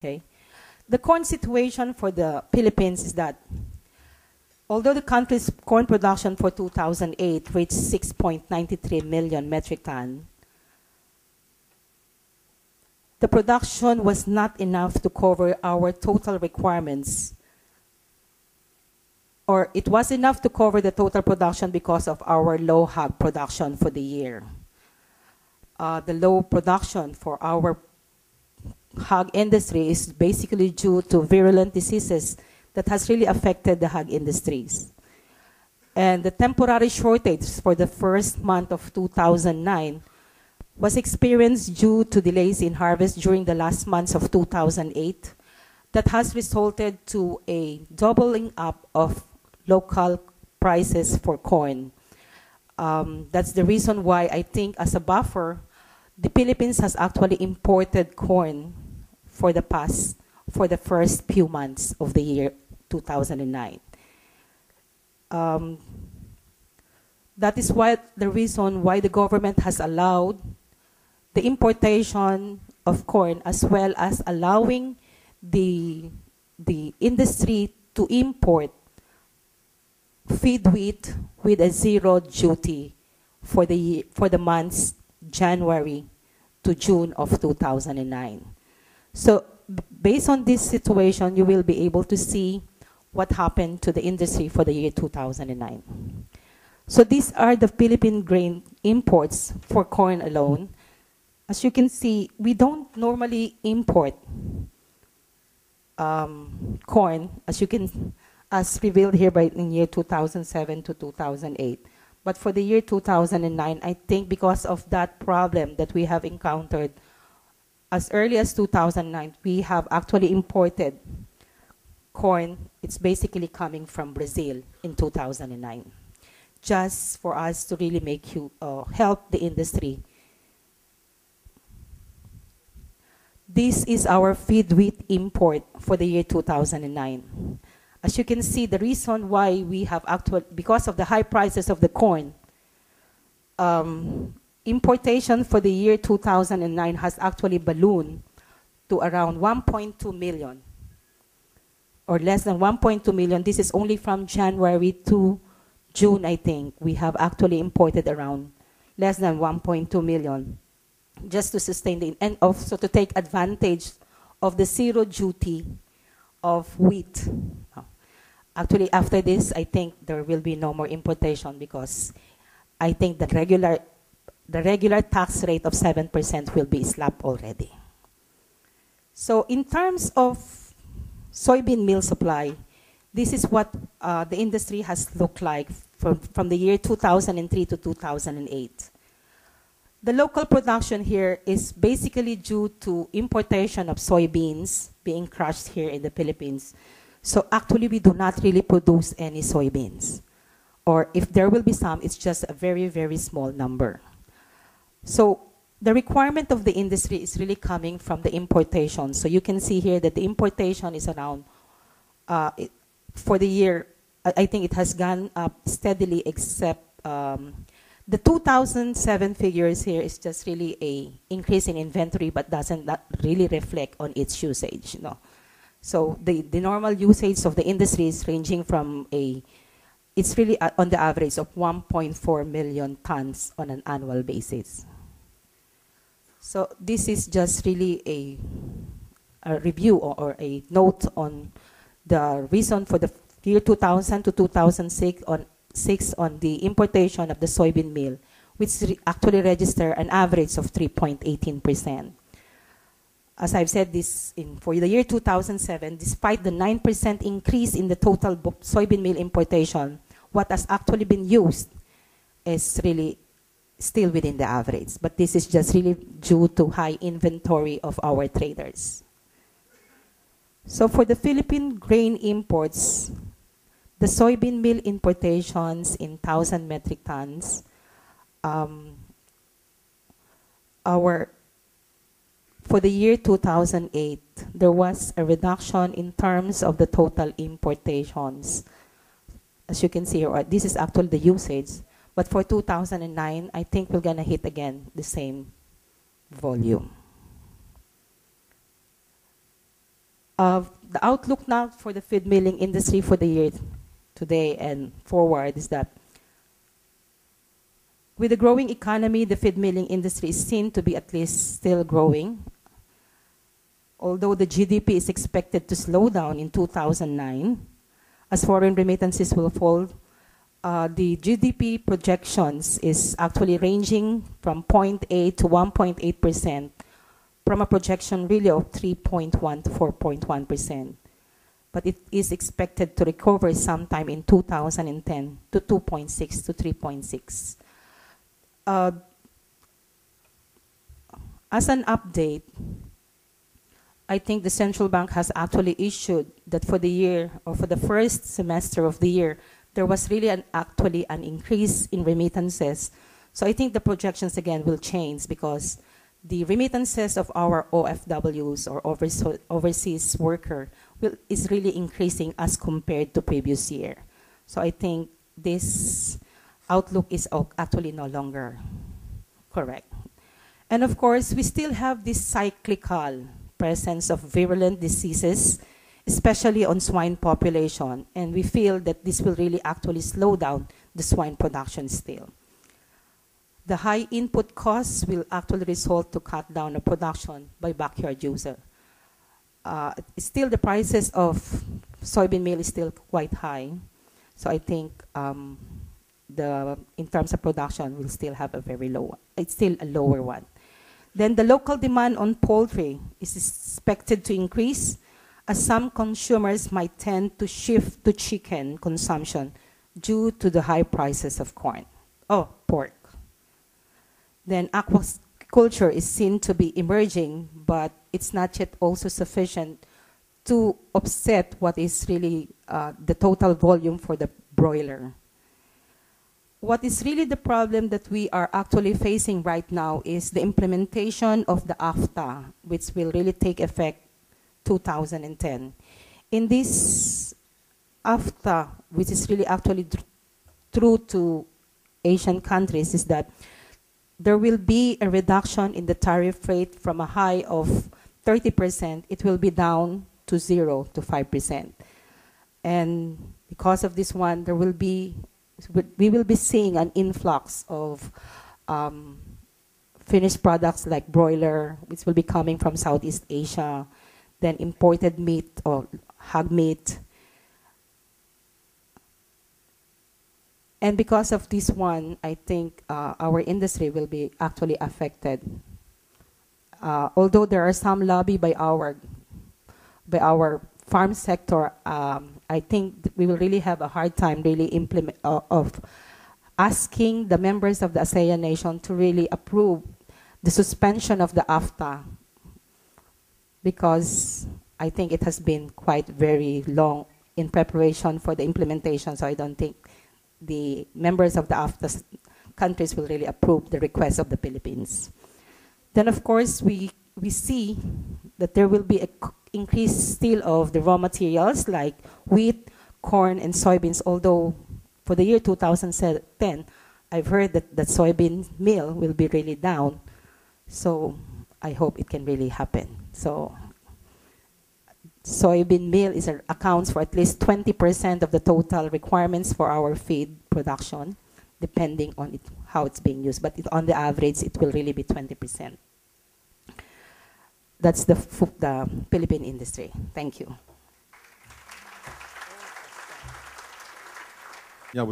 Okay. The corn situation for the Philippines is that although the country's corn production for 2008 reached 6.93 million metric tons, the production was not enough to cover our total requirements, or it was enough to cover the total production because of our low hog production for the year. The low production for our hog industry is basically due to virulent diseases that has really affected the hog industries. And the temporary shortage for the first month of 2009 was experienced due to delays in harvest during the last months of 2008 that has resulted to a doubling up of local prices for corn. That's the reason why I think as a buffer, the Philippines has actually imported corn for the first few months of the year 2009. That is why the reason why the government has allowed the importation of corn, as well as allowing the industry to import feed wheat with a zero duty for the months January to June of 2009. So based on this situation, you will be able to see what happened to the industry for the year 2009. So these are the Philippine grain imports for corn alone. As you can see, we don't normally import corn, as revealed here in year 2007 to 2008. But for the year 2009, I think because of that problem that we have encountered, as early as 2009, we have actually imported corn. It's basically coming from Brazil in 2009, just for us to really help the industry. This is our feed wheat import for the year 2009. As you can see, the reason why we have because of the high prices of the corn, importation for the year 2009 has actually ballooned to around 1.2 million, or less than 1.2 million. This is only from January to June, I think. We have actually imported around less than 1.2 million just to sustain and also to take advantage of the zero duty of wheat. Actually, after this, I think there will be no more importation because I think the regular tax rate of 7% will be slapped already. So in terms of soybean meal supply, this is what the industry has looked like from the year 2003 to 2008. The local production here is basically due to importation of soybeans being crushed here in the Philippines. So actually, we do not really produce any soybeans. Or if there will be some, it's just a very, very small number. So the requirement of the industry is really coming from the importation. So you can see here that the importation is around, for the year, I think it has gone up steadily, except the 2007 figures here is just really a increase in inventory, but doesn't really reflect on its usage. No. So the normal usage of the industry is ranging from it's really on the average of 1.4 million tons on an annual basis. So this is just really a review or a note on the reason for the year 2000 to 2006 on the importation of the soybean meal, which actually registered an average of 3.18%. As I've said, for the year 2007, despite the 9% increase in the total soybean meal importation, what has actually been used is really still within the average. But this is just really due to high inventory of our traders. So for the Philippine grain imports, the soybean meal importations in 1,000 metric tons, for the year 2008, there was a reduction in terms of the total importations. As you can see here, this is actually the usage. But for 2009, I think we're going to hit again the same volume. The outlook now for the feed milling industry for the year today and forward is that with the growing economy, the feed milling industry is seen to be at least still growing. Although the GDP is expected to slow down in 2009, as foreign remittances will fall, the GDP projections is actually ranging from 0.8 to 1.8%, from a projection really of 3.1 to 4.1%. But it is expected to recover sometime in 2010 to 2.6 to 3.6. As an update, I think the central bank has actually issued that for the year, or for the first semester of the year, there was really actually an increase in remittances. So I think the projections again will change because the remittances of our OFWs or overseas worker is really increasing as compared to previous year. So I think this outlook is actually no longer correct. And of course, we still have this cyclical presence of virulent diseases, especially on swine population, and we feel that this will really actually slow down the swine production still. The high input costs will actually result to cut down the production by backyard user. Still, the prices of soybean meal is still quite high, so I think in terms of production, we'll still have a very low. It's still a lower one. Then the local demand on poultry is expected to increase, as some consumers might tend to shift to chicken consumption due to the high prices of pork. Then aquaculture is seen to be emerging, but it's not yet also sufficient to offset what is really the total volume for the broiler. What is really the problem that we are actually facing right now is the implementation of the AFTA, which will really take effect 2010. In this AFTA, which is really actually true to Asian countries, is that there will be a reduction in the tariff rate from a high of 30%. It will be down to 0 to 5%. And because of this one, we will be seeing an influx of finished products like broiler, which will be coming from Southeast Asia, then imported meat or hog meat. And because of this one, I think our industry will be actually affected. Although there are some lobby by our farm sector, I think we will really have a hard time really of asking the members of the ASEAN nation to really approve the suspension of the AFTA, because I think it has been quite very long in preparation for the implementation, so I don't think the members of the AFTA countries will really approve the request of the Philippines. Then of course we see that there will be an increase still of the raw materials like wheat, corn, and soybeans, although for the year 2010, I've heard that soybean meal will be really down. So I hope it can really happen. So soybean meal accounts for at least 20% of the total requirements for our feed production, depending on how it's being used. But on the average, it will really be 20%. That's the Philippine industry. Thank you. Yeah,